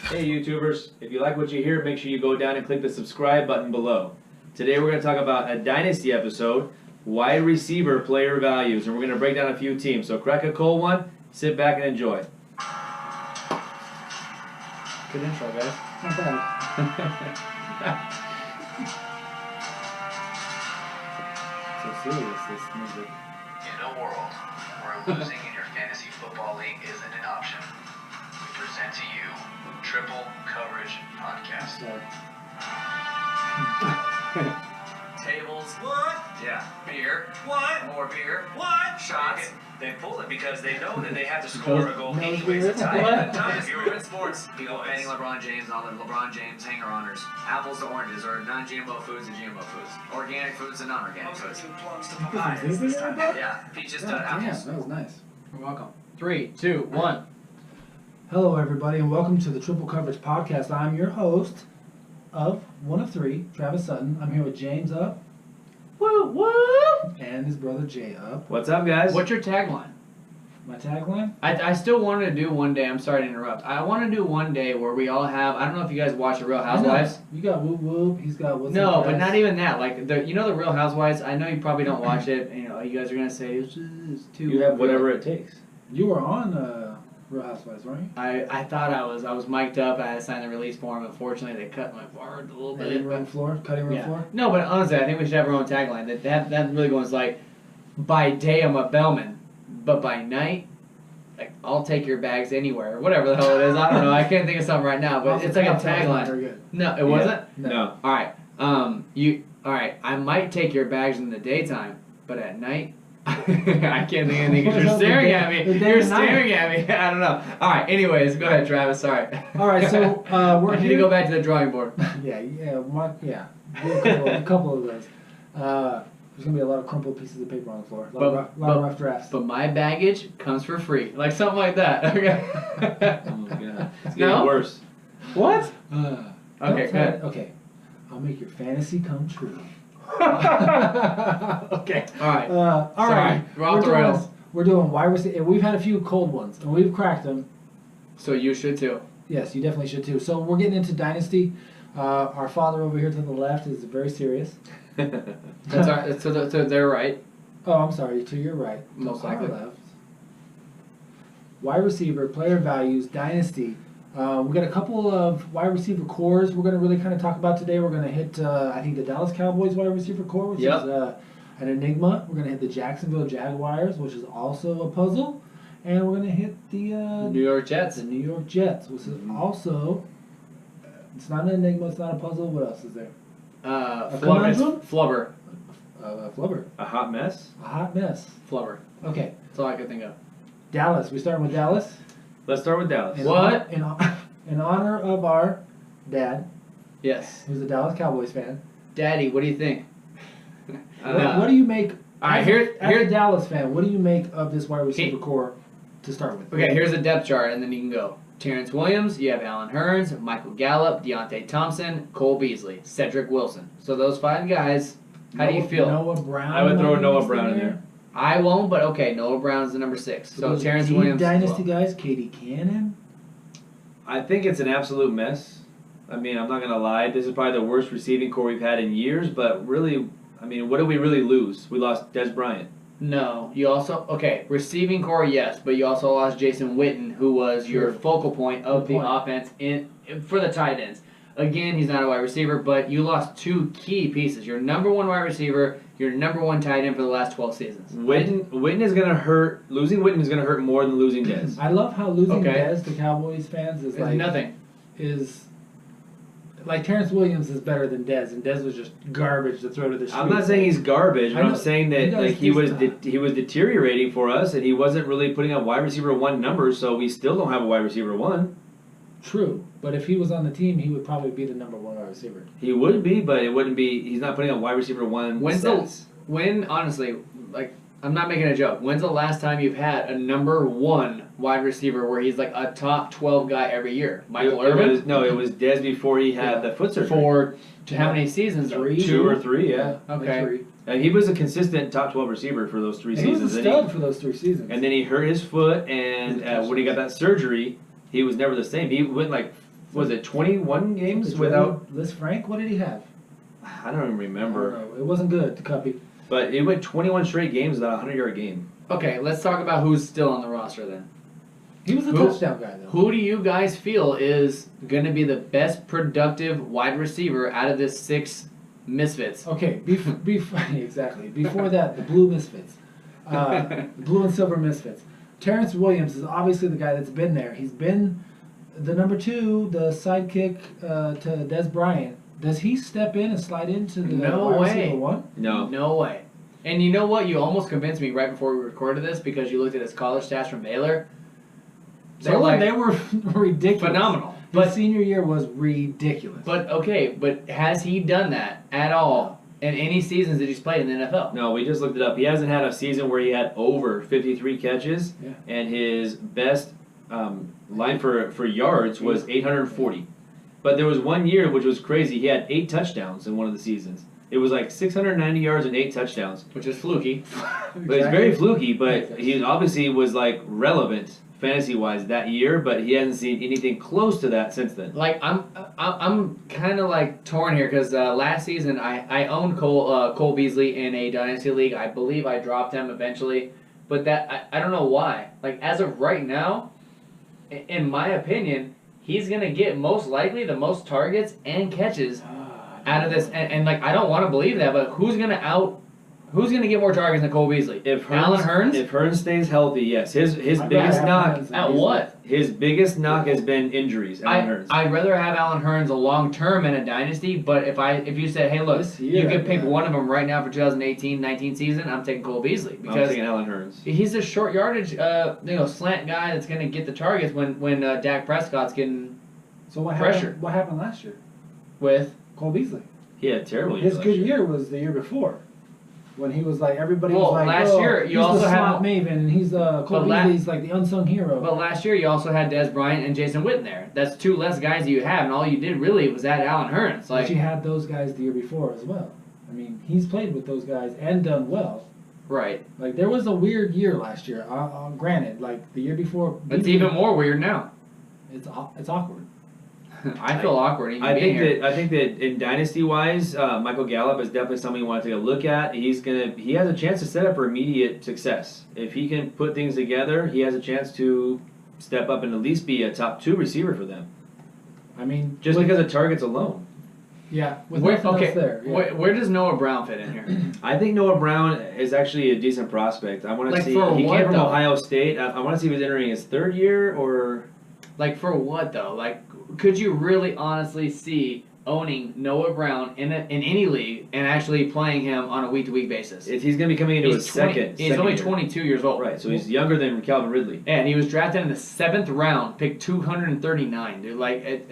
Hey YouTubers, if you like what you hear, make sure you go down and click the subscribe button below. Today we're going to talk about a Dynasty episode, wide receiver player values, and we're going to break down a few teams. So crack a cold one, sit back and enjoy. Good intro, guys. Not bad. So serious, this music. In a world where losing in your fantasy football league isn't an option, we present to you Triple Coverage Podcast. Tables. What? Yeah. Beer. What? More beer. What? Shots. They pull it because they know that they have to score a goal anyways to tie it. If you were in sports, people banning LeBron James on the LeBron James hanger-oners. Apples to oranges, or non-GMO foods and GMO foods. Organic foods and non-organic foods. Plums to papayas this time. Yeah. Peaches to apples. That was nice. You're welcome. 3, 2, 1. Hello, everybody, and welcome to the Triple Coverage Podcast. I'm your host of one of three, Travis Sutton. I'm here with James Up. Woo, woo! And his brother Jay Up. What's up, guys? What's your tagline? My tagline? I still wanted to do one day, I'm sorry to interrupt. I want to do one day where we all have, I don't know if you guys watch The Real Housewives. You got Whoop Whoop, he's got What's No, Up, but Guys? not even that. Like, the Real Housewives, I know you probably don't watch it. You know, you guys are going to say, it's too... You have whatever it takes. You were on Real Housewives, weren't you? I thought I was mic'd up. I had to sign the release form. Unfortunately, they cut my words a little bit. Cutting room floor? No, but honestly, I think we should have our own tagline. That really goes like, by day I'm a bellman, but by night, like I'll take your bags anywhere, or whatever the hell it is. I don't know. I can't think of something right now, but it's like a tagline. Very good. No, it wasn't. No. All right. All right. I might take your bags in the daytime, but at night. I can't think of anything because you're staring at me. You're staring at me. I don't know. All right. Anyways, go ahead, Travis. Sorry. All right, so we're I need here. to go back to the drawing board. Yeah. Do a couple of those. There's gonna be a lot of crumpled pieces of paper on the floor. A lot of rough drafts. But my baggage comes for free, like something like that. Okay. Oh my god. It's No? getting worse. What? Okay, good. Okay, I'll make your fantasy come true. Okay. All right. All Sorry. right. We're off the rails. We're doing wide receiver. We've had a few cold ones, and we've cracked them. So you should too. Yes, you definitely should too. So we're getting into Dynasty. Our father over here to the left is very serious. So they're right. Oh, I'm sorry. To your right. Most To our likely. left. Wide receiver, player values, Dynasty. We got a couple of wide receiver cores we're going to really kind of talk about today. We're going to hit, I think, the Dallas Cowboys wide receiver core, which Yep. is an enigma. We're going to hit the Jacksonville Jaguars, which is also a puzzle. And we're going to hit the New York Jets. New York Jets, which is also, it's not an enigma, it's not a puzzle. What else is there? conundrum? Flubber. Flubber. A hot mess? A hot mess. Flubber. Okay. That's all I could think of. Dallas. We starting with Dallas. Let's start with Dallas. What? In honor of our dad, Yes. who's a Dallas Cowboys fan. Daddy, what do you think? What do you make? All right, as a Dallas fan, what do you make of this wide receiver core to start with? Okay, here's a depth chart, and then you can go. Terrence Williams, you have Alan Hearns, Michael Gallup, Deontay Thompson, Cole Beasley, Cedric Wilson. So those 5 guys, how do you feel? Noah Brown. I would throw might be Noah mixed Brown in there. I won't, but okay, Noah Brown's the number 6. So those Terrence deep Williams. Dynasty guys, Katie Cannon. I think it's an absolute mess. I mean, I'm not going to lie. This is probably the worst receiving core we've had in years, but really, I mean, what did we really lose? We lost Des Bryant. No, you also receiving core, yes, but you also lost Jason Witten, who was your focal point of the offense for the tight ends. Again, he's not a wide receiver, but you lost 2 key pieces: your number 1 wide receiver, your number 1 tight end for the last 12 seasons. Witten is going to hurt. Losing Witten is going to hurt more than losing Des. I love how losing Okay. Dez to Cowboys fans is like Nothing. Like Terrence Williams is better than Dez, and Dez was just garbage to throw to the street. I'm not saying he's garbage, but I know. I'm saying that You guys like he do was stuff. he was deteriorating for us, and he wasn't really putting up wide receiver 1 numbers. So we still don't have a wide receiver 1. True, but if he was on the team, he would probably be the number 1 wide receiver. He would be, but it wouldn't be. He's not putting up wide receiver 1 stats. Honestly, like, I'm not making a joke. When's the last time you've had a number 1 wide receiver where he's like a top 12 guy every year? Michael Irvin? It was Des before he had the foot surgery. For how many seasons? 3? 2 or 3, yeah. Okay. Like 3. And he was a consistent top 12 receiver for those 3 And he seasons. was a stud for those 3 seasons. And then he hurt his foot, and when he got that surgery, he was never the same. He went like Was it 21 games Did without? Liz Frank? What did he have? I don't even remember. I don't know. It wasn't good, Cuppy. But it went 21 straight games without a 100-yard game. Okay, let's talk about who's still on the roster then. He was a touchdown guy, though. Who do you guys feel is going to be the best productive wide receiver out of this 6 misfits? Okay, exactly. Before that, the blue misfits. The blue and silver misfits. Terrence Williams is obviously the guy that's been there. He's been the number 2, the sidekick to Des Bryant. Does he step in and slide into the wide receiver 1? No. No way. And you know what? You almost convinced me right before we recorded this because you looked at his college stats from Baylor. They were ridiculous. Phenomenal. His senior year was ridiculous. But has he done that at all in any seasons that he's played in the NFL? No, we just looked it up. He hasn't had a season where he had over 53 catches, and his best line for yards was 840. But there was one year which was crazy. He had 8 touchdowns in one of the seasons. It was like 690 yards and 8 touchdowns. Which is fluky. But it's very fluky, but he obviously was like relevant fantasy-wise that year, but he hasn't seen anything close to that since then. Like I'm kind of like torn here because last season I owned Cole Beasley in a Dynasty league. I believe I dropped him eventually, but that I don't know why. Like as of right now, in my opinion, he's gonna get most likely the most targets and catches out of this. And like I don't want to believe that, but who's gonna get more targets than Cole Beasley? Alan Hearns? If Hearns stays healthy, yes. His biggest knock At what? His biggest knock has been injuries. Alan Hearns. I'd rather have Alan Hearns a long term in a dynasty, but if you said, hey, look, you could pick one of them right now for 2018-19 season, I'm taking Cole Beasley because I'm taking Alan Hearns. He's a short yardage, slant guy that's going to get the targets when Dak Prescott's getting pressure. What happened last year with Cole Beasley? He had a terrible year. His good year was the year before. When he was like, everybody well, was like, last year you he's also the had slot maven, and he's Cole Beasley's like the unsung hero. But last year you also had Des Bryant and Jason Witten there. That's 2 less guys that you have, and all you did really was add Alan Hearns. But you had those guys the year before as well. I mean, he's played with those guys and done well. Right. Like there was a weird year last year. Granted, like the year before. It's even more weird now. It's awkward. I feel awkward even I being here. I think that in dynasty wise, Michael Gallup is definitely something you want to take a look at. He has a chance to set up for immediate success. If he can put things together, he has a chance to step up and at least be a top 2 receiver for them. I mean, just because of targets alone. Yeah, with nothing else there. Yeah. Where does Noah Brown fit in here? I think Noah Brown is actually a decent prospect. I want to see. For He what, came from though? Ohio State. I want to see if he's entering his 3rd year or. Like for what though? Like could you really honestly see owning Noah Brown in any league and actually playing him on a week-to-week basis? He's going to be coming into his second. He's only year. 22 years old. Right, so he's younger than Calvin Ridley. And he was drafted in the 7th round, picked 239, dude. Like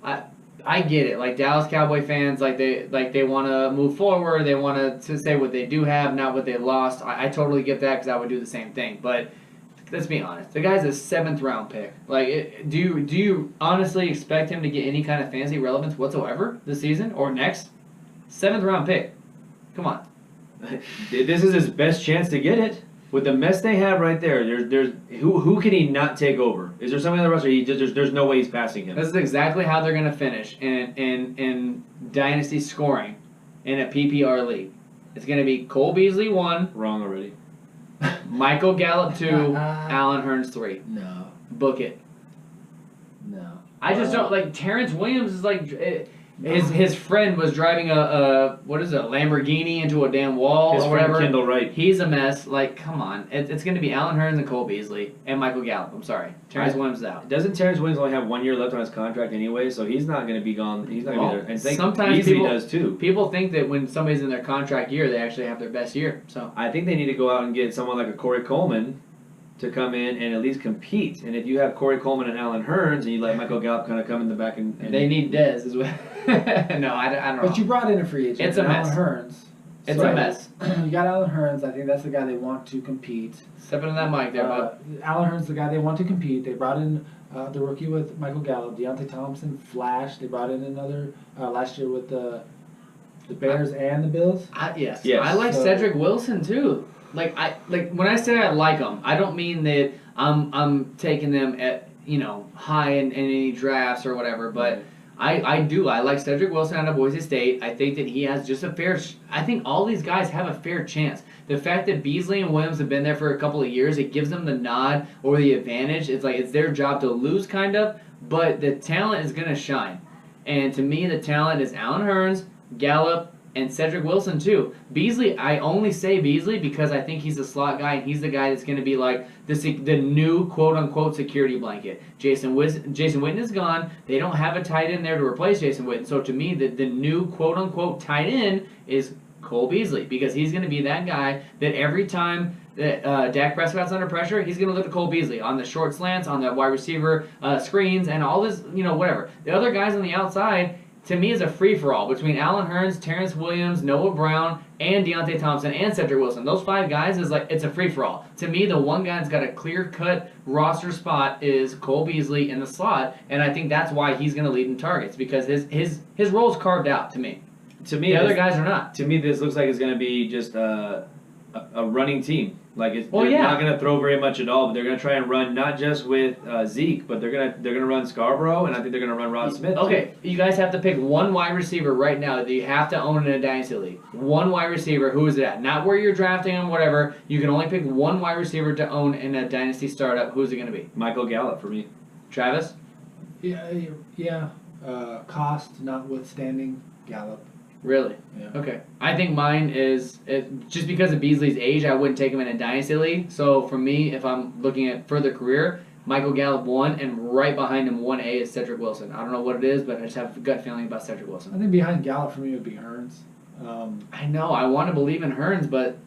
I get it. Like Dallas Cowboy fans, they want to move forward. They want to say what they do have, not what they lost. I totally get that because I would do the same thing. But let's be honest. The guy's a 7th round pick. Like, do you honestly expect him to get any kind of fantasy relevance whatsoever this season or next? 7th round pick. Come on. This is his best chance to get it. With the mess they have right there, there's who can he not take over? Is there somebody on the roster? There's no way he's passing him. This is exactly how they're going to finish in Dynasty scoring in a PPR league. It's going to be Cole Beasley 1. Wrong already. Michael Gallup 2, Alan Hearns 3. No. Book it. No. I just don't like Terrence Williams is like his friend was driving a Lamborghini into a damn wall His or friend whatever. Kendall Wright. He's a mess. Like, come on. It's going to be Alan Hearns and Cole Beasley and Michael Gallup. I'm sorry. Terrence Williams is out. Doesn't Terrence Williams only have 1 year left on his contract anyway? So he's not going to be gone. He's not going to be there. And sometimes Beasley people does too. People think that when somebody's in their contract year, they actually have their best year. So I think they need to go out and get someone like a Corey Coleman to come in and at least compete. And if you have Corey Coleman and Alan Hearns, and you let Michael Gallup kind of come in the back and they need Dez as well. No, I don't know. But you brought in a free agent. It's a mess. Alan Hearns. It's a mess. You got Alan Hearns. I think that's the guy they want to compete. Stepping on that mic there, bud. Alan Hearns, the guy they want to compete. They brought in the rookie with Michael Gallup, Deontay Thompson, Flash. They brought in another last year with the Bears and the Bills. Yes. Yes. I like So- Cedric Wilson too. Like when I say I like him, I don't mean that I'm taking them high in any drafts or whatever, but I do. I like Cedric Wilson out of Boise State. I think that he has just a fair. I think all these guys have a fair chance. The fact that Beasley and Williams have been there for a couple of years, it gives them the nod or the advantage. It's like it's their job to lose, kind of, but the talent is going to shine. And to me, the talent is Allen Hurns, Gallup, and Cedric Wilson too. Beasley, I only say Beasley because I think he's a slot guy and he's the guy that's going to be like the new quote-unquote security blanket. Jason Witten is gone. They don't have a tight end there to replace Jason Witten. So to me, the new quote-unquote tight end is Cole Beasley because he's going to be that guy that every time that Dak Prescott's under pressure, he's going to look at Cole Beasley on the short slants, on the wide receiver screens, and all this, whatever. The other guys on the outside, to me, is a free-for-all between Allen Hurns, Terrence Williams, Noah Brown, and Deontay Thompson, and Cedric Wilson. Those 5 guys is like, it's a free-for-all. To me, the one guy that's got a clear-cut roster spot is Cole Beasley in the slot, and I think that's why he's going to lead in targets, because his role's carved out to me. The other guys are not. To me, this looks like it's going to be just a running team. Like they're not going to throw very much at all, but they're going to try and run not just with Zeke, but they're going to run Scarborough, and I think they're going to run Rod Smith. Okay, you guys have to pick one wide receiver right now that you have to own in a dynasty league. One wide receiver. Who is it at? Not where you're drafting them, whatever. You can only pick one wide receiver to own in a dynasty startup. Who's it going to be? Michael Gallup for me. Travis? Yeah. Cost notwithstanding, Gallup. Really? Yeah. Okay. I think mine is just because of Beasley's age, I wouldn't take him in a dynasty league. So for me, if I'm looking at further career, Michael Gallup 1, and right behind him 1A is Cedric Wilson. I don't know what it is, but I just have a gut feeling about Cedric Wilson. I think behind Gallup for me would be Hurns. I know. I want to believe in Hurns, but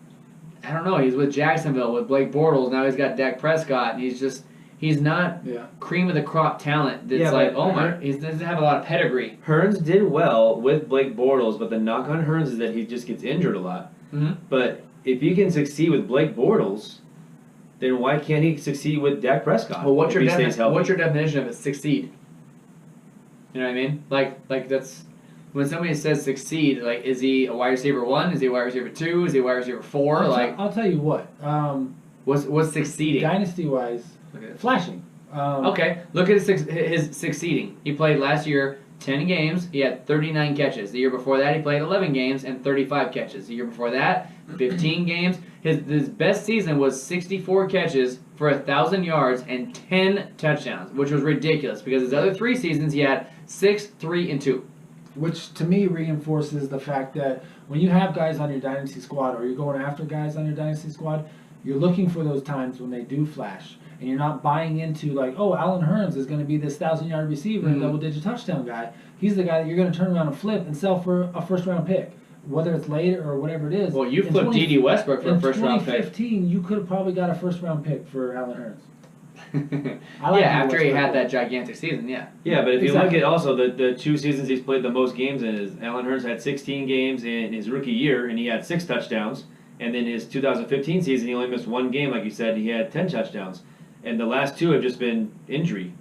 I don't know. He's with Jacksonville with Blake Bortles. Now he's got Dak Prescott, and he's not cream of the crop talent. That's he doesn't have a lot of pedigree. Hurns did well with Blake Bortles, but the knock on Hurns is that he just gets injured a lot. Mm-hmm. But if he can succeed with Blake Bortles, then why can't he succeed with Dak Prescott? Well, what's your definition of a succeed? You know what I mean? Like that's when somebody says succeed. Like, is he a wide receiver 1? Is he a wide receiver 2? Is he a wide receiver 4? I'll tell you what. What's succeeding? Dynasty wise, flashing. Okay, look at his succeeding. He played last year 10 games. He had 39 catches. The year before that, he played 11 games and 35 catches. The year before that, 15 games. His best season was 64 catches for 1,000 yards and 10 touchdowns, which was ridiculous because his other 3 seasons he had 6, 3, and 2. Which to me reinforces the fact that when you have guys on your dynasty squad or you're going after guys on your dynasty squad, you're looking for those times when they do flash. And you're not buying into like, oh, Allen Hurns is going to be this 1,000-yard receiver and double-digit touchdown guy. He's the guy that you're going to turn around and flip and sell for a first-round pick, whether it's later or whatever it is. Well, you flipped D.D. Westbrook for a first-round pick. In 2015, you could have probably got a first-round pick for Allen Hurns. After he had that gigantic season, yeah. Yeah, but if you look at also the 2 seasons he's played the most games in, is Allen Hurns had 16 games in his rookie year, and he had 6 touchdowns. And then his 2015 season, he only missed 1 game, like you said, and he had 10 touchdowns. And the last 2 have just been injury.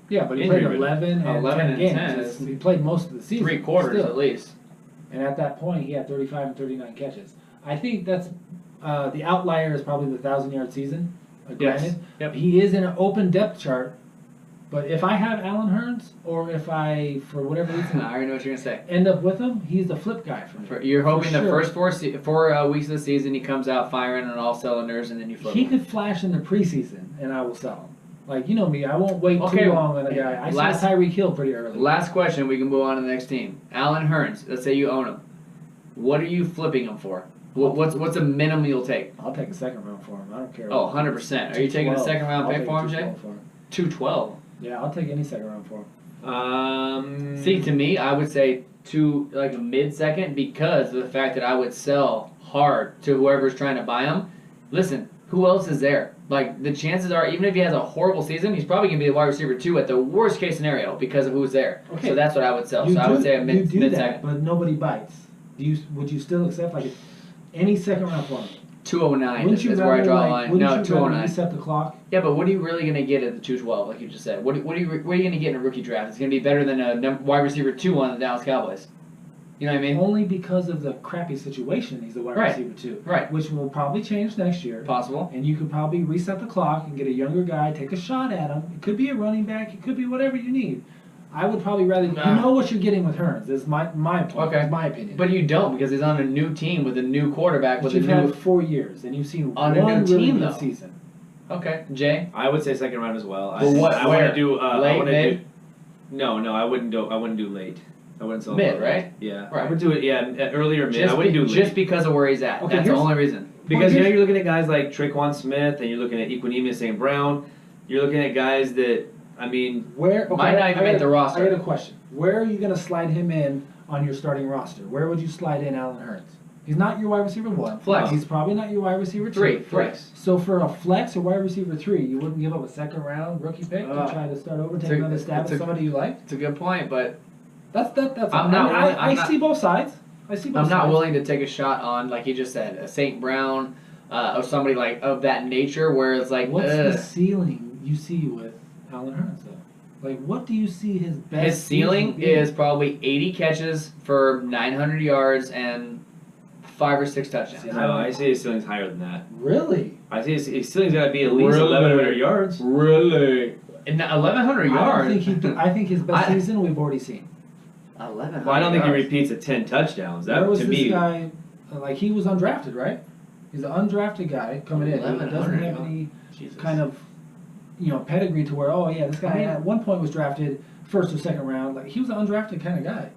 Yeah, but he played 11 and 10 games. He played most of the season. 3 quarters at least. And at that point, he had 35 and 39 catches. I think that's the outlier is probably the 1,000-yard season. Granted, Yep. He is in an open depth chart. But if I have Allen Hurns, or if I, for whatever reason, I already know what you're gonna say. End up with him, he's the flip guy for me. You're hoping the first 4 weeks of the season he comes out firing on all cylinders, and then you flip him. He could flash in the preseason, and I will sell him. Like, you know me, I won't wait too long on a guy. I saw Tyreek Hill pretty early. Last question, we can move on to the next team. Allen Hurns, let's say you own him. What are you flipping him for? What's a minimum you'll take? I'll take a second round for him. I don't care. Oh, 100%. Are you taking a second round pick for him, Jay? 212. Yeah, I'll take any second round for him. See, to me, I would say a mid-second because of the fact that I would sell hard to whoever's trying to buy him. Listen, who else is there? Like, the chances are, even if he has a horrible season, he's probably going to be the wide receiver 2 at the worst case scenario because of who's there. Okay. So that's what I would sell. I would say a mid-second. That, but nobody bites. Would you still accept any second round for him? 209 is where I draw a line. No, 209. Reset the clock. Yeah, but what are you really going to get at the 212, like you just said? What are you going to get in a rookie draft? It's going to be better than a wide receiver 2 on the Dallas Cowboys. You know what I mean? Only because of the crappy situation, he's the wide Right. receiver too. Right. Which will probably change next year. Possible. And you could probably reset the clock and get a younger guy, take a shot at him. It could be a running back. It could be whatever you need. I would probably rather. Nah. You know what you're getting with Hearns. This is my point. Okay. It's my opinion. But you don't because he's on a new team with a new quarterback But with a you've new. had 4 years and you've seen On a one new really team, good though. season. Okay, Jay. I would say second round as well. But what- I where? want to do. I Late, want to mid? do. No, I wouldn't do. I wouldn't do late. I wouldn't sell Mid, him. right? Yeah, Right. I would do it. Yeah, earlier mid. I wouldn't do late. just because of where he's at. Okay, That's the here's- only reason. Because Well, you're looking at guys like Traquan Smith and you're looking at Equinemius St. Brown. You're looking at guys that, I mean, Where? Okay, Might not even I make got the a- roster. I got a question. Where are you going to slide him in on your starting roster? Where would you slide in Allen Hearns? He's not your wide receiver 1. Flex. He's probably not your wide receiver 2. 3, flex. So for a flex or wide receiver 3, you wouldn't give up a second round rookie pick Uh, to try to start over, it's take a- another stab it's at a- somebody you like? It's a good point, but That's I'm all. not I, willing- I I'm not- see both sides. I see both I'm not sides. willing to take a shot on, like he just said, a St. Brown or somebody like of that nature where it's like, What's the ceiling you see with Allen Hearns though? Like, what do you see his best? his ceiling season being? is probably 80 catches for 900 yards and 5 or 6 touchdowns. no, I see his ceiling's higher than that. Really. I see his ceiling's got to be at least Really? 1,100 yards. Really? And 1,100 I yards? don't think I think his best I- season we've already seen. 1,100 Well, I don't think he yards. repeats at 10 touchdowns. That There was to this me, guy, like he was undrafted, right? He's an undrafted guy coming in. He doesn't 1,100 have any Jesus. kind of, pedigree to where, oh yeah, this guy I mean- at one point was drafted first or second round. Like he was an undrafted kind of guy.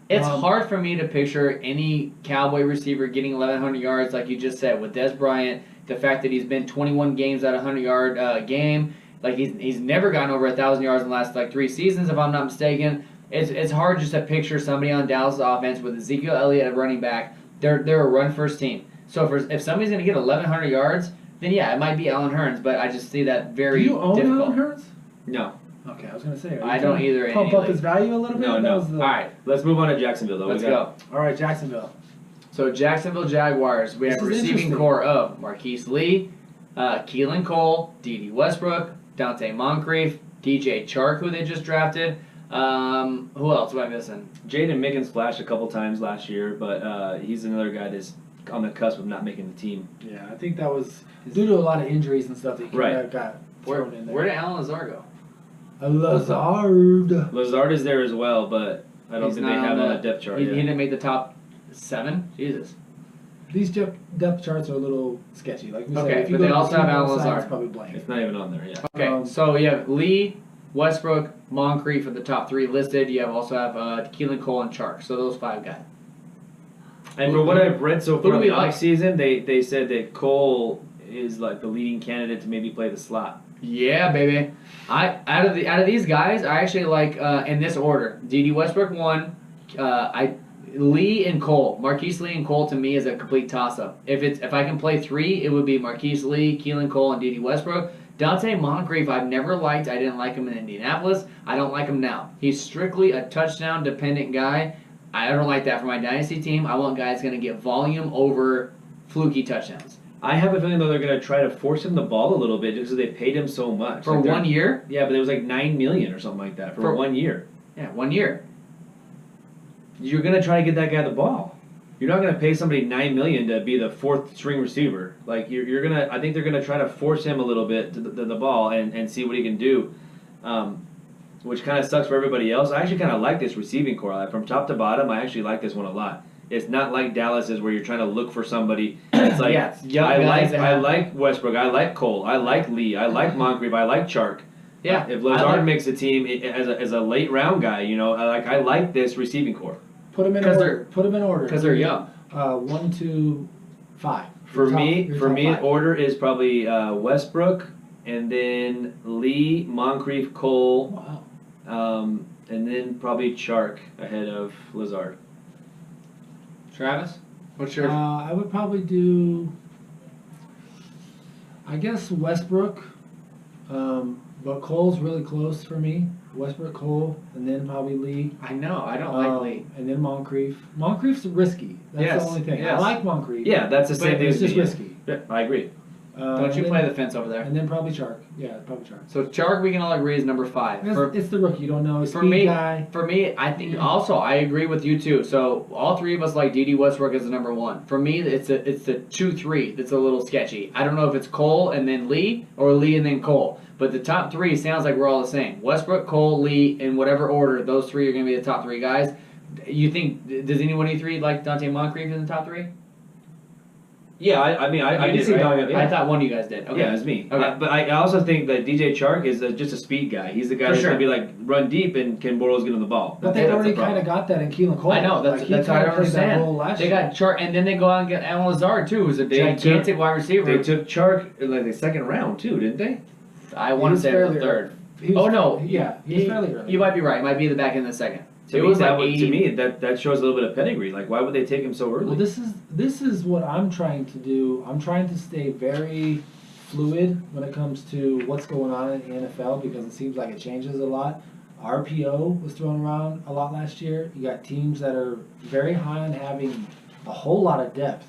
It's Um, hard for me to picture any Cowboy receiver getting 1,100 yards, like you just said, with Des Bryant. The fact that he's been 21 games at a 100-yard game, like he's never gotten over 1,000 yards in the last like 3 seasons, if I'm not mistaken. It's hard just to picture somebody on Dallas' offense with Ezekiel Elliott at running back. They're a run first team. So if somebody's going to get 1,100 yards, then yeah, it might be Allen Hearns, but I just see that very Do you own difficult. Allen Hurns? no. Okay, I was gonna say. are you I don't trying to either Pump any up league. his value a little bit. No, That no. was the- All right, Let's move on to Jacksonville, though. let's We got, go. All right, Jacksonville. So Jacksonville Jaguars, we have This a is receiving interesting. core of Marquise Lee, Keelan Cole, D.D. Westbrook, Dante Moncrief, DJ Chark, who they just drafted. Who else am I missing? Jaden Mickens flashed a couple times last year, but he's another guy that's on the cusp of not making the team. Yeah, I think that was due to a lot of injuries and stuff that he Right. got Where, thrown in there. where did Alan Lazar go? A Lazard. Lazard is there as well, but I don't He's think they not have on on the- the depth chart He yet. didn't make the top 7? Jesus. These depth charts are a little sketchy. Like we said, Okay, if you but go they to also the have team Allen website, Lazard. It's probably blank. It's not even on there yet. Okay, so you have Lee, Westbrook, Moncrief are the top 3 listed. You also have Keelan Cole and Chark. So those 5 guys. And for what I've read so Who far do in we the like? offseason, they said that Cole is like the leading candidate to maybe play the slot. Yeah, baby. Out of these guys, I actually like in this order: D.D. Westbrook 1, Lee and Cole. Marquise Lee and Cole to me is a complete toss-up. If I can play 3, it would be Marquise Lee, Keelan Cole, and D.D. Westbrook. Dante Moncrief, I've never liked. I didn't like him in Indianapolis. I don't like him now. He's strictly a touchdown-dependent guy. I don't like that for my dynasty team. I want guys going to get volume over fluky touchdowns. I have a feeling though they're going to try to force him the ball a little bit just because they paid him so much. For Like, they're- 1 year? Yeah, but it was like $9 million or something like that for For- 1 year. Yeah, 1 year. You're going to try to get that guy the ball. You're not going to pay somebody $9 million to be the 4th string receiver. Like you're going to. I think they're going to try to force him a little bit to the ball and see what he can do, which kind of sucks for everybody else. I actually kind of like this receiving core. Like, from top to bottom, I actually like this one a lot. It's not like Dallas is where you're trying to look for somebody. It's like Yeah, it's young I guys like that I have- like Westbrook. I like Cole. I like Lee. I like Moncrief. I like Chark. Yeah. If I Lazard like- makes a team as a late round guy, I like this receiving core. Put them in 'Cause order. Put them in order. Because they're young. 1, 2, 5. For Your me, top 5. order is probably Westbrook, and then Lee, Moncrief, Cole, Wow. and then probably Chark ahead of Lazard. Travis? What's your... I would probably do, I guess, Westbrook, but Cole's really close for me. Westbrook, Cole, and then probably Lee. I know, I don't like Lee. And then Moncrief. Moncrief's risky. That's Yes, the only thing. yes. I like Moncrief. Yeah, that's the but same thing it's as just me. risky. Yeah, I agree. Don't you play the fence over there? And then probably Chark. Yeah, probably Chark. So Chark, we can all agree, is number 5. It's the rookie. You don't know. For me, guy. I think also I agree with you too. So all three of us like D.D. Westbrook as the number 1. For me, it's the 2-3 that's a little sketchy. I don't know if it's Cole and then Lee or Lee and then Cole. But the top 3 sounds like we're all the same. Westbrook, Cole, Lee, in whatever order, those 3 are going to be the top 3 guys. You think, does anyone of you 3 like Dante Moncrief in the top 3? Yeah, I mean, I did see Dante. I thought one of you guys did. Okay. Yeah, it was me. Okay. But I also think that DJ Chark is just a speed guy. He's the guy that's going to be like run deep and can Bortles get him the ball. But they already kind of got that in Keelan Cole. I know, that's what I don't understand. They got Chark, and then they go out and get Alan Lazard too, who's a gigantic wide receiver. They took Chark in like the second round too, didn't they? I want to say it was the third. Oh no, yeah, he was fairly early. You might be right. It might be the back end of the second. To me, that shows a little bit of pedigree. Like, why would they take him so early? Well, this is what I'm trying to do. I'm trying to stay very fluid when it comes to what's going on in the NFL because it seems like it changes a lot. RPO was thrown around a lot last year. You got teams that are very high on having a whole lot of depth.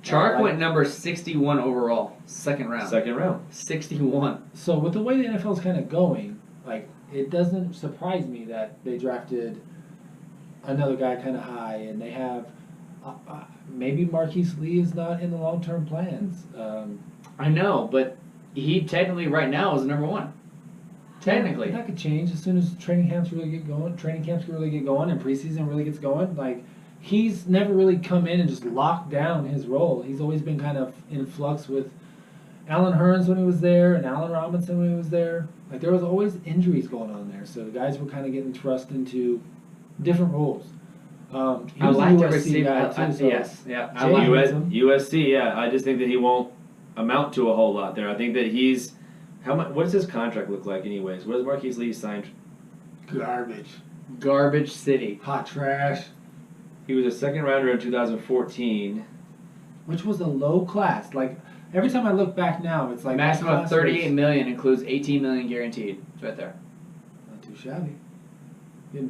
Chark went number 61 overall, second round. 61. So with the way the NFL is kind of going, like, it doesn't surprise me that they drafted another guy kind of high, and they have maybe Marquise Lee is not in the long-term plans. I know, but he technically right now is number 1. Technically, that could change as soon as training camps really get going. And preseason really gets going. Like, he's never really come in and just locked down his role. He's always been kind of in flux with Alan Hearns when he was there and Allen Robinson when he was there. Like, there was always injuries going on there, so the guys were kind of getting thrust into different roles. I like the receiver guy too. So yes, yeah. I like USC. Yeah, I just think that he won't amount to a whole lot there. I think that he's how much. What does his contract look like, anyways? What does Marquise Lee signed? Garbage city. Hot trash. He was a second rounder in 2014, which was a low class. Like, every time I look back now, it's like maximum of $38 million includes $18 million guaranteed. It's right there. Not too shabby.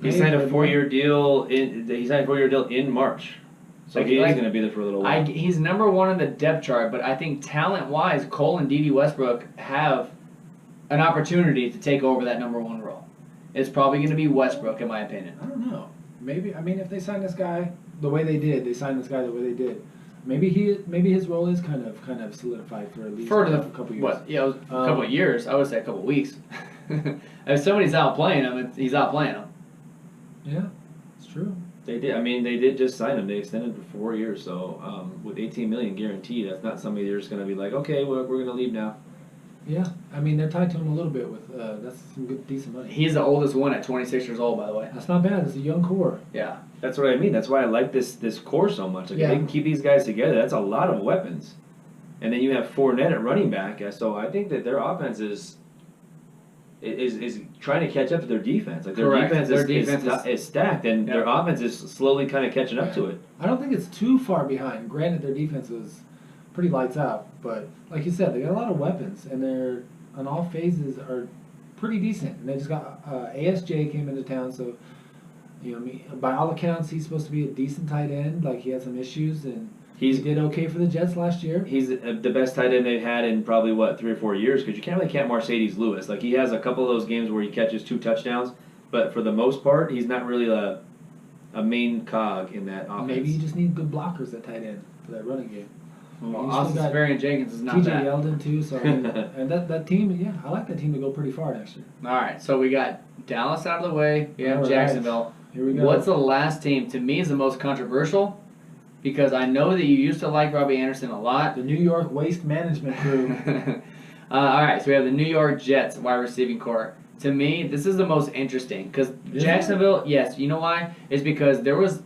He signed a 4-year deal. He signed a 4-year deal in March, so he's going to be there for a little while. He's number 1 on the depth chart, but I think talent-wise, Cole and D.D. Westbrook have an opportunity to take over that number 1 role. It's probably going to be Westbrook, in my opinion. I don't know. Maybe, I mean, if they sign this guy the way they did, maybe his role is kind of solidified for at least a couple years. What? Yeah, a couple of years. I would say a couple of weeks. If somebody's outplaying him, he's outplaying him. Yeah, it's true. They did. I mean, they did just sign him. They extended for 4 years. So with $18 million guaranteed, that's not somebody they're just going to be like, okay, we're going to leave now. Yeah, I mean, they're tied to him a little bit with that's some good, decent money. He's the oldest one at 26 years old, by the way. That's not bad. It's a young core. Yeah, that's what I mean. That's why I like this core so much. Like, if they can keep these guys together, that's a lot of weapons. And then you have Fournette at running back. So I think that their offense is trying to catch up to their defense. Like, their defense is stacked, and their offense is slowly kind of catching up to it. I don't think it's too far behind. Granted, their defense is pretty lights out, but like you said, they got a lot of weapons, and they're on all phases are pretty decent. And they just got ASJ came into town, so by all accounts, he's supposed to be a decent tight end. Like, he had some issues, and he did okay for the Jets last year. He's the best tight end they've had in probably 3 or 4 years, because you can't really count Mercedes Lewis. Like, he has a couple of those games where he catches 2 touchdowns, but for the most part, he's not really a main cog in that offense. Maybe you just need good blockers at tight end for that running game. Well, Austin Sperry Jenkins is not that. TJ Yeldon too, so and that team, I like that team to go pretty far next year. All right, so we got Dallas out of the way. We have Jacksonville. Here we go. What's the last team? To me, is the most controversial, because I know that you used to like Robbie Anderson a lot. The New York Waste Management crew. All right, so we have the New York Jets wide receiving core. To me, this is the most interesting, because Jacksonville. Yes, you know why? It's because there was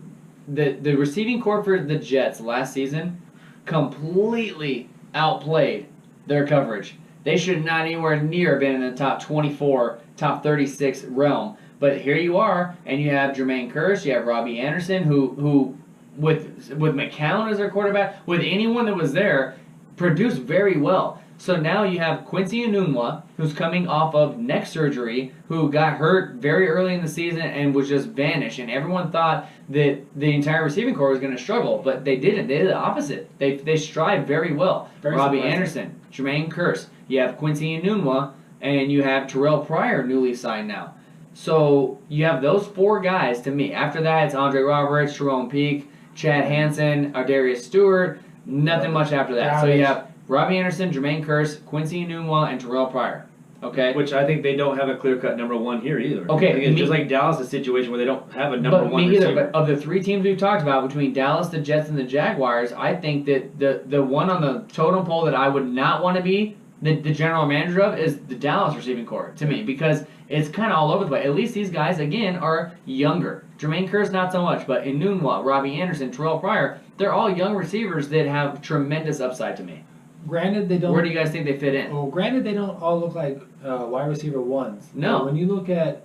the receiving core for the Jets last season completely outplayed their coverage. They should not anywhere near been in the top 24, top 36 realm. But here you are, and you have Jermaine Kearse, you have Robbie Anderson, who with McCown as their quarterback, with anyone that was there, produced very well. So now you have Quincy Enunwa, who's coming off of neck surgery, who got hurt very early in the season and was just vanished. And everyone thought that the entire receiving corps was going to struggle, but they didn't. They did the opposite. They strive very well. Robbie Anderson, Jermaine Kearse. You have Quincy Enunwa, and you have Terrell Pryor, newly signed now. So you have those 4 guys to me. After that, it's Andre Roberts, Jerome Peake, Chad Hansen, Ardarius Stewart. Nothing much after that. So you have Robbie Anderson, Jermaine Kearse, Quincy Enunwa, and Terrell Pryor. Okay. Which I think they don't have a clear-cut number 1 here either. Okay. I think it's just like Dallas' a situation where they don't have a number 1 receiver. But of the 3 teams we've talked about, between Dallas, the Jets, and the Jaguars, I think that the one on the totem pole that I would not want to be the general manager of is the Dallas receiving corps, to me, because it's kind of all over the place. At least these guys, again, are younger. Jermaine Kearse, not so much, but Enunwa, Robbie Anderson, Terrell Pryor, they're all young receivers that have tremendous upside to me. Granted, they don't. Where do you guys think they fit in? Well, granted, they don't all look like wide receiver 1s. No. But when you look at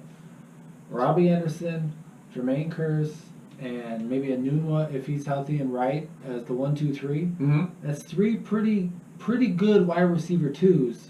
Robbie Anderson, Jermaine Kearse, and maybe Enunwa, if he's healthy and right, as the 1, 2, 3, that's 3 pretty good wide receiver 2s.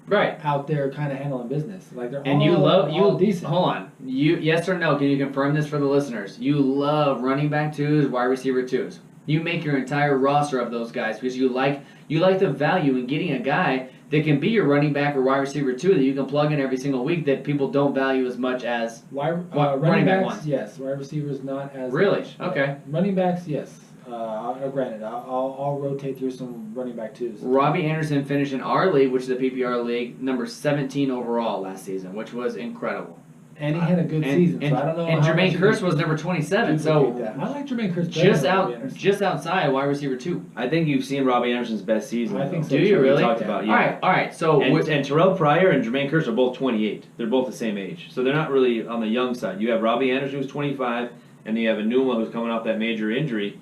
Right. Out there kind of handling business. Like they're and all decent. Hold on. Yes or no, can you confirm this for the listeners? You love running back 2s, wide receiver 2s. You make your entire roster of those guys because you like the value in getting a guy that can be your running back or wide receiver 2 that you can plug in every single week that people don't value as much as running back ones. Yes, wide receivers not as really much. okay. Running backs, yes. Granted, I'll rotate through some running back 2s. Robbie Anderson finished in our league, which is the PPR league, number 17 overall last season, which was incredible. And he had a good season, so I don't know. And Jermaine Kearse was number 27, so I like Jermaine Kearse just outside wide receiver 2. I think you've seen Robbie Anderson's best season. I think so. Do you really? We talked about, yeah. All right. So and Terrell Pryor and Jermaine Kearse are both 28. They're both the same age, so they're not really on the young side. You have Robbie Anderson who's 25, and then you have Enunwa who's coming off that major injury.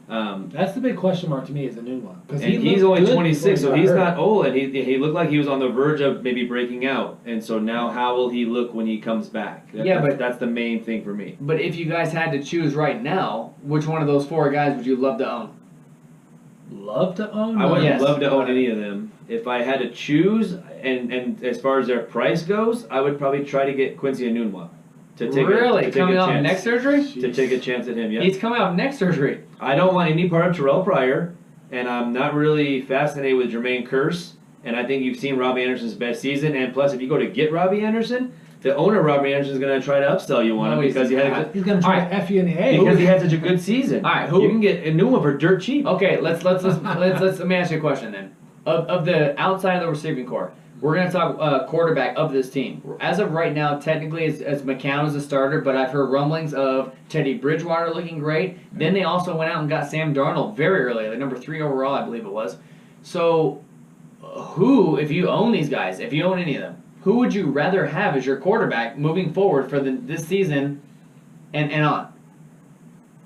That's the big question mark to me is Enunwa. And he's only 26, so he's not old, and he looked like he was on the verge of maybe breaking out. And so now, how will he look when he comes back? But that's the main thing for me. But if you guys had to choose right now, which one of those 4 guys would you love to own? Love to own? I wouldn't love to own any of them. If I had to choose, and as far as their price goes, I would probably try to get Quincy Enunwa. Coming off neck surgery? To take a chance at him, yeah. He's coming off neck surgery. I don't want any part of Terrell Pryor, and I'm not really fascinated with Jermaine Kearse, and I think you've seen Robbie Anderson's best season, and plus if you go to get Robbie Anderson, the owner of Robbie Anderson is going to try to upsell you on him because he's going to try to F you in the A. Because he had such a good season. All right, you can get a new one for dirt cheap. Okay, let me ask you a question then. Of the outside of the receiving corps, we're going to talk quarterback of this team. As of right now, technically, it's McCown as a starter, but I've heard rumblings of Teddy Bridgewater looking great. Then they also went out and got Sam Darnold very early, like number 3 overall, I believe it was. So, who, if you own these guys, if you own any of them, who would you rather have as your quarterback moving forward for this season and on?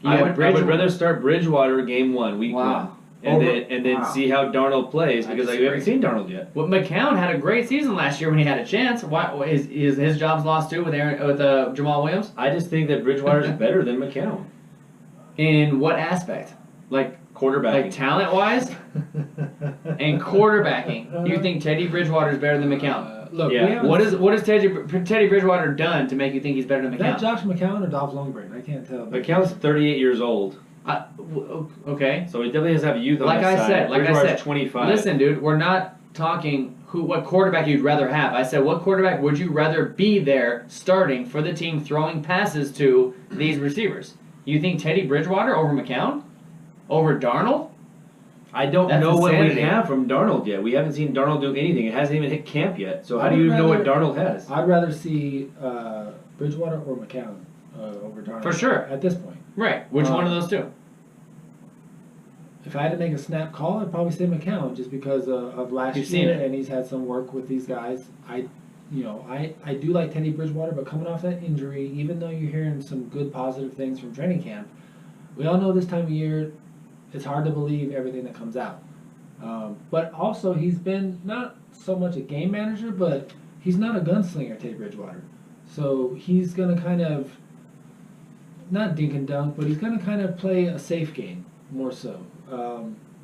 I would rather start Bridgewater game 1, week 1. And then see how Darnold plays because we haven't seen Darnold yet. Well, McCown had a great season last year when he had a chance. Why is his job's lost too with Jamal Williams? I just think that Bridgewater is better than McCown. In what aspect? Like quarterbacking, like talent wise, and quarterbacking. You think Teddy Bridgewater is better than McCown? Look, yeah. What has Teddy Bridgewater done to make you think he's better than McCown? Is that Josh McCown or Dolph Lundgren? I can't tell. McCown's 38 years old. Okay. So he definitely does have youth on his side. Like I said, 25. Listen, dude, we're not talking what quarterback you'd rather have. I said, what quarterback would you rather be there starting for the team throwing passes to these receivers? You think Teddy Bridgewater over McCown? Over Darnold? I don't know what we have from Darnold yet. We haven't seen Darnold do anything. It hasn't even hit camp yet. So how do you know what Darnold has? I'd rather see Bridgewater or McCown over Darnold. For sure. At this point. Right. Which one of those two? If I had to make a snap call, I'd probably say McCown just because of last year, and he's had some work with these guys. I do like Teddy Bridgewater, but coming off that injury, even though you're hearing some good positive things from training camp, we all know this time of year, it's hard to believe everything that comes out. But also, he's been not so much a game manager, but he's not a gunslinger, Teddy Bridgewater. So he's going to kind of, not dink and dunk, but he's going to kind of play a safe game, more so.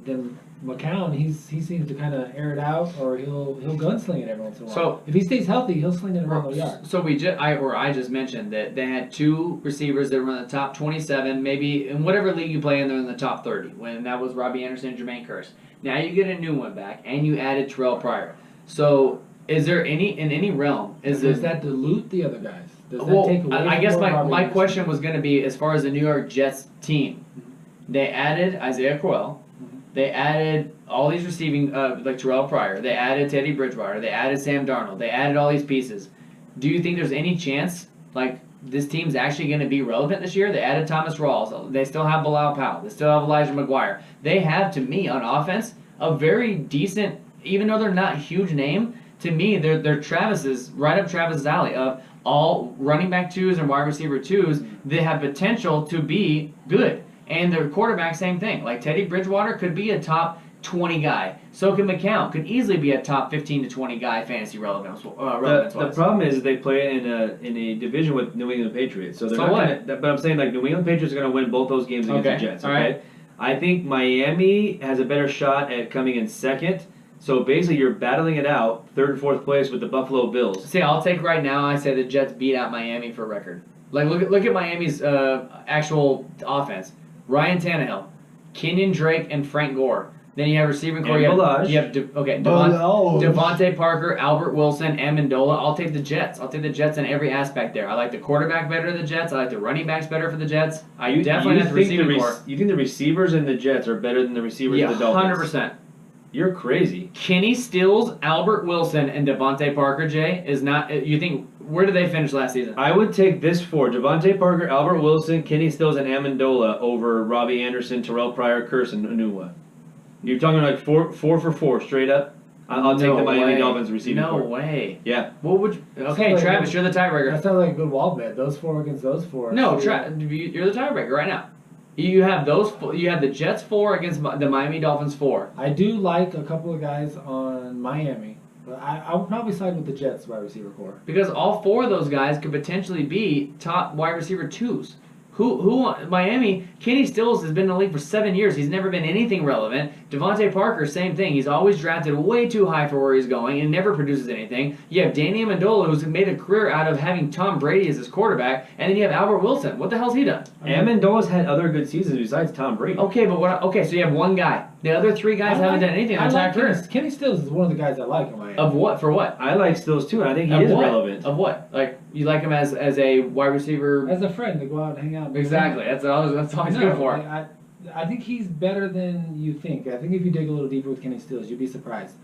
then McCown, he seems to kind of air it out, or he'll gunsling it every once in a while. So if he stays healthy, he'll sling it around the yard. So I just mentioned that they had 2 receivers that were in the top 27, maybe in whatever league you play in, they're in the top 30. When that was Robbie Anderson and Jermaine Kearse. Now you get a new one back, and you added Terrell Pryor. So is there in any realm Does that dilute the other guys? Does that well, take away I guess from Robbie my Anderson? question was going to be as far as the New York Jets team. They added Isaiah Crowell. They added all these receiving, like Terrell Pryor. They added Teddy Bridgewater. They added Sam Darnold. They added all these pieces. Do you think there's any chance, like, this team's actually going to be relevant this year? They added Thomas Rawls. They still have Bilal Powell. They still have Elijah McGuire. They have, to me, on offense, a very decent, even though they're not a huge name, to me, they're Travis's, right up Travis's alley of all running back 2s and wide receiver 2s. They have potential to be good. And their quarterback, same thing. Like Teddy Bridgewater could be a top 20 guy. So could McCown. Could easily be a top 15 to 20 guy fantasy relevance. The problem is they play in a division with New England Patriots. So they're not what? But I'm saying like New England Patriots are going to win both those games against the Jets. Okay. All right. I think Miami has a better shot at coming in second. So basically, you're battling it out, 3rd and 4th place with the Buffalo Bills. See, I'll take right now. I say the Jets beat out Miami for record. Like look at Miami's actual offense. Ryan Tannehill, Kenyon Drake, and Frank Gore. Then you have receiving core. You have Devontae Parker, Albert Wilson, Amendola. I'll take the Jets. I'll take the Jets in every aspect there. I like the quarterback better than the Jets. I like the running backs better for the Jets. I definitely have the receiving core. You think the receivers in the Jets are better than the receivers in the Dolphins? 100%. You're crazy. Kenny Stills, Albert Wilson, and Devontae Parker, Jay, is not... You think... Where did they finish last season? I would take this 4. Devontae Parker, Albert Wilson, Kenny Stills, and Amendola over Robbie Anderson, Terrell Pryor, Kearse, and Anua. You're talking like 4 for 4 straight up? I'll take the Miami Dolphins receiving core. No way. Yeah. What would you... Okay, like Travis, you're the tiebreaker. That sounds like a good wall bet. Those 4 against those 4. No, you're the tiebreaker right now. You have those. You have the Jets 4 against the Miami Dolphins 4. I do like a couple of guys on Miami, but I would probably side with the Jets wide receiver core. Because all 4 of those guys could potentially be top wide receiver 2s. Who Miami, Kenny Stills has been in the league for 7 years. He's never been anything relevant. Devontae Parker, same thing. He's always drafted way too high for where he's going and never produces anything. You have Danny Amendola, who's made a career out of having Tom Brady as his quarterback, and then you have Albert Wilson. What the hell's he done? Amendola's had other good seasons besides Tom Brady. Okay, so you have one guy. The other 3 guys haven't done anything. I like Kenny Stills is one of the guys I like in Miami. Of what? For what? I like Stills too, and I think he is relevant. Of what? Like, you like him as a wide receiver? As a friend to go out and hang out. Exactly. That's all he's good for. I think he's better than you think. I think if you dig a little deeper with Kenny Stills, you'd be surprised.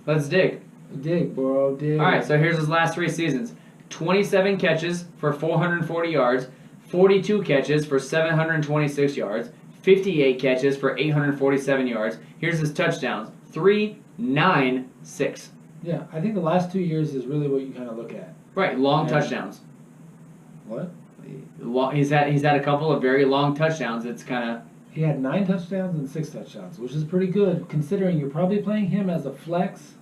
Let's dig. Dig, bro, dig. All right, so here's his last 3 seasons. 27 catches for 440 yards, 42 catches for 726 yards, 58 catches for 847 yards. Here's his touchdowns. 3, 9, 6. Yeah, I think the last 2 years is really what you kind of look at. Right, long touchdowns. What? He's had a couple of very long touchdowns. It's kind of... He had 9 touchdowns and 6 touchdowns, which is pretty good considering you're probably playing him as a flex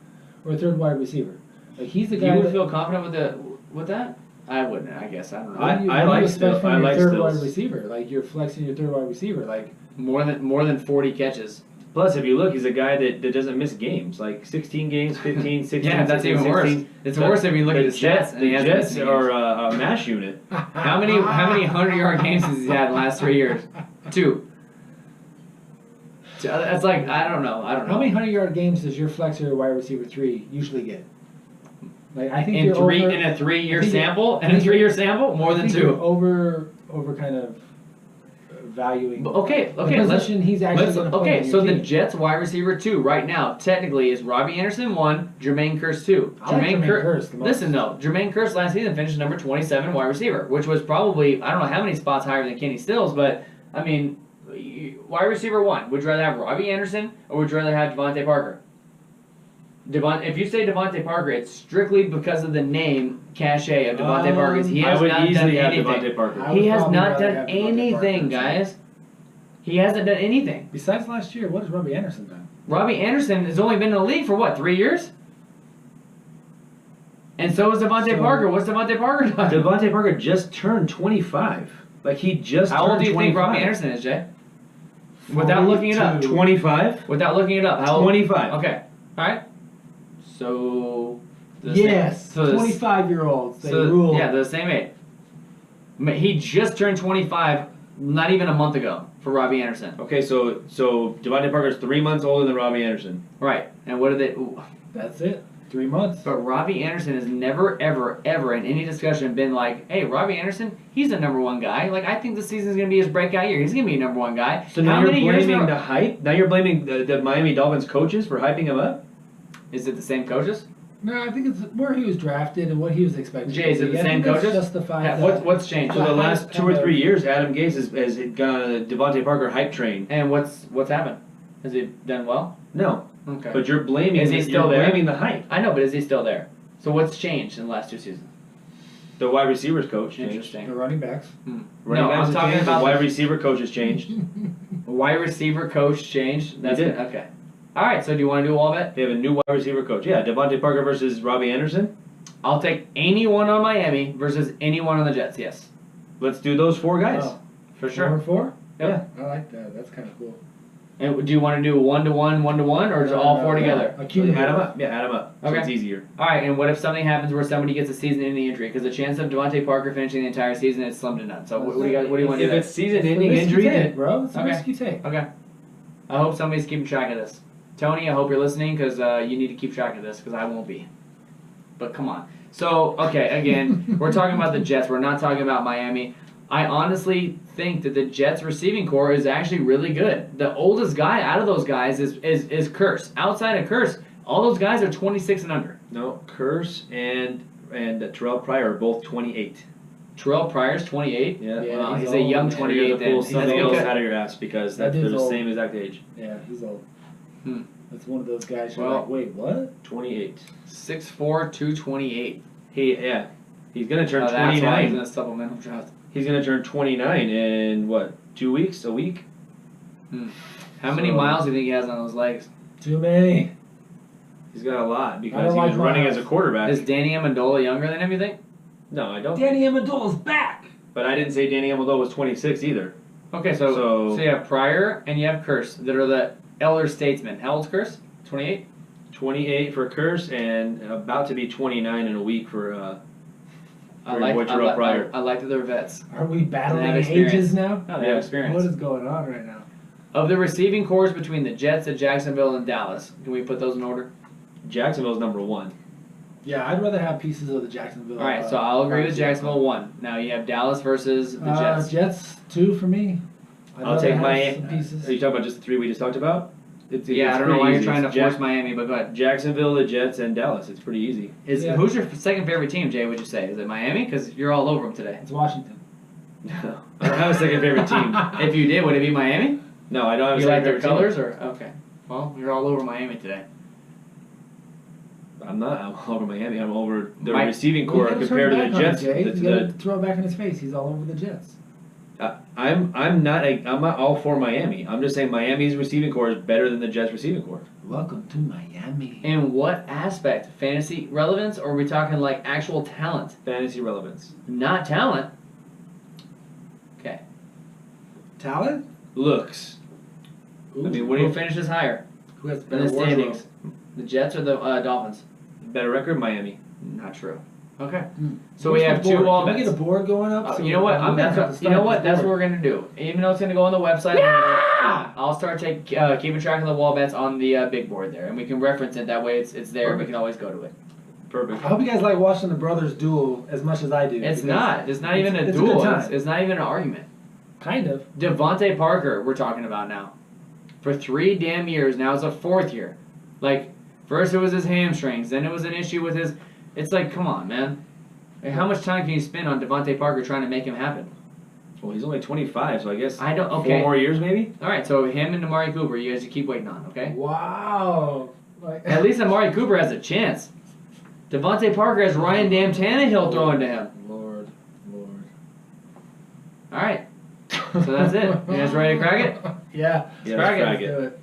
or a 3rd wide receiver. Like he's the guy. You would feel confident with that? I wouldn't. I guess I don't know. I like Stills. From your 3rd wide receiver, like you're flexing your 3rd wide receiver, like more than 40 catches. Plus, if you look, he's a guy that doesn't miss games, like 16 games, 15, 16. Yeah, that's 16, even worse. 16. It's worse if you look at his stats. The Jets are a mash unit. How many 100-yard games has he had in the last 3 years? 2. That's like I don't know. How many 100-yard games does your flexor wide receiver 3 usually get? Like I think in a 3-year sample. In a 3-year sample, more than 2. Over kind of valuing. Okay. The position he's actually going to play on your so team. the Jets wide receiver 2 right now technically is Robbie Anderson 1, Jermaine Kearse 2. I like Jermaine Kearse the most. Listen though, Jermaine Kearse last season finished number 27 wide receiver, which was probably I don't know how many spots higher than Kenny Stills, but I mean, wide receiver 1. Would you rather have Robbie Anderson or would you rather have Devontae Parker? If you say Devontae Parker, it's strictly because of the name cachet of Devontae Parker. He has not done anything. Devontae Parker. He has not done anything, guys. He hasn't done anything. Besides last year, what has Robbie Anderson done? Robbie Anderson has only been in the league for what, 3 years? And so is Devontae Parker. What's Devontae Parker done? Devontae Parker just turned 25. Like he just How turned 25. old do you think Robbie Anderson is, Jay? Without looking it up. 25? Without looking it up. How old? 25. Okay. All right. So. Yes, So 25-year-olds. They so, rule. Yeah, they're the same age. He just turned 25, not even a month ago, for Robbie Anderson. Okay, so Devontae Parker's 3 months older than Robbie Anderson. Right. And what did they? That's it. 3 months. But Robbie Anderson has never, ever, ever in any discussion been like, hey, Robbie Anderson, he's a number one guy. Like, I think this season's going to be his breakout year. He's going to be a number one guy. So now you're blaming the hype? Now you're blaming the Miami Dolphins coaches for hyping him up? Is it the same coaches? No, I think it's where he was drafted and what he was expected. Jay, is it the same coaches? Justified What's changed? For the last 2 or 3 years, Adam Gase has gone on a Devontae Parker hype train. And what's happened? Has he done well? No. Okay. But you're blaming. Is he still there? Blaming the hype. I know, but is he still there? So what's changed in the last 2 seasons? The wide receivers coach changed. Interesting. The running backs. Running backs I'm have talking changed, about the wide receiver coach has changed. wide receiver coach changed. That's did. Okay. All right. So do you want to do all of it? They have a new wide receiver coach. Yeah, Devontae Parker versus Robbie Anderson. I'll take anyone on Miami versus anyone on the Jets. Yes, Let's do those 4 guys. Oh, for sure. 4-4? Yep. I like that. That's kind of cool. And do you want to do 1-to-1, 1-to-1, or just all 4 together? A Add cumulative. them up. Yeah, add them up. So Okay. it's easier. All right. And what if something happens where somebody gets a season-ending injury? Because the chance of Devontae Parker finishing the entire season is slim to none. So what do you want to If do? There? it's season-ending It's the risk injury, you take, then bro. It's the Okay. risk you take. Okay. I hope somebody's keeping track of this. Tony, I hope you're listening because you need to keep track of this because I won't be. But come on. So, okay, again, we're talking about the Jets. We're not talking about Miami. I honestly think that the Jets receiving core is actually really good. The oldest guy out of those guys is Curse. Outside of Curse, all those guys are 26 and under. no, Curse and Terrell Pryor are both 28. Terrell Pryor's 28. Yeah. Yeah, Wow, he's he's a old. young Yeah, 28 You're to then. pull He's something else okay. out of your ass because That they're dude's the old. same exact age. Yeah, he's old. Hmm. That's one of those guys you're Well- like, wait, what? 28. 6'4", 228. He's gonna turn Oh, that's why he's in 29. a supplemental draft. He's gonna turn 29 in what? 2 weeks? A week? How many So- miles do you think he has on those legs? Too many. He's got a lot I because don't he like was running miles. as a quarterback. Is Danny Amendola younger than him, you think? No, I don't. Danny Amendola's back. But I didn't say Danny Amendola was 26 either. Okay, so So- you have Pryor and you have Curse that are the elder statesmen. How old's Curse? 28? 28 for Curse and about to be 29 in a week for I your like boy Terrell Pryor. I like that they're vets. Are we battling They have experience. ages now? No, they Yeah. have experience. What is going on right now? Of the receiving cores between the Jets and Jacksonville and Dallas, can we put those in order? Jacksonville's number 1. Yeah, I'd rather have pieces of the Jacksonville. All right, so I'll agree with Jacksonville 1. Now you have Dallas versus the Jets. Jets 2 for me. I'd I'll rather take have my. some pieces. Are you talking about just the 3 we just talked about? It's Yeah, I don't know pretty why you're easy. trying to It's force Miami, but go ahead. Jacksonville, the Jets, and Dallas. It's pretty easy. Yeah. Who's your second favorite team, Jay? Would you say is it Miami? Because you're all over them today. It's Washington. No, I don't have a second favorite team. If you did, would it be Miami? No, I don't have a You second like their favorite colors, team. or okay? Well, you're all over Miami today. I'm not. I'm over Miami. I'm over the Mike- receiving Well, you core gotta compared to turn the back on Jets. him, Jay. The- You gotta throw it back in his face. He's all over the Jets. I'm not all for Miami. I'm just saying Miami's receiving core is better than the Jets receiving core. Welcome to Miami. In what aspect? Fantasy relevance, or are we talking like actual talent? Fantasy relevance. Not talent. Okay. Talent? Looks. Ooh, I mean, what do Who you finishes higher who has in better the wardrobe? standings? The Jets or the Dolphins? better record? Miami. Not true. Okay. Hmm. So we Where's have the two board? all Can we bets. get a board going up? You know what? I'm gonna have to You know start what? this That's what board. we're gonna do. Even though it's gonna go on the website, I'll start keeping track of the wall bets on the big board there, and we can reference it. That way, it's there. We Perfect. can always go to it. Perfect. I hope you guys like watching the brothers duel as much as I do. It's because not. It's not even a it's a duel. good time. It's not even an argument. Kind of. Devontae Parker, we're talking about now. For 3 damn years, now it's a 4th year. Like, first it was his hamstrings, then it was an issue with his... It's like, come on, man. Like, how much time can you spend on Devontae Parker trying to make him happen? Well, he's only 25, so I guess I don't... 4 Okay. more years maybe? Alright, so him and Amari Cooper, you guys keep waiting on, okay? Wow. Like, At least Amari Cooper has a chance. Devontae Parker has Ryan Damn Tannehill throwing to him. Lord. Alright. So that's it. You guys ready to crack it? Yeah. Yeah, Crack let's it. crack Do it. it.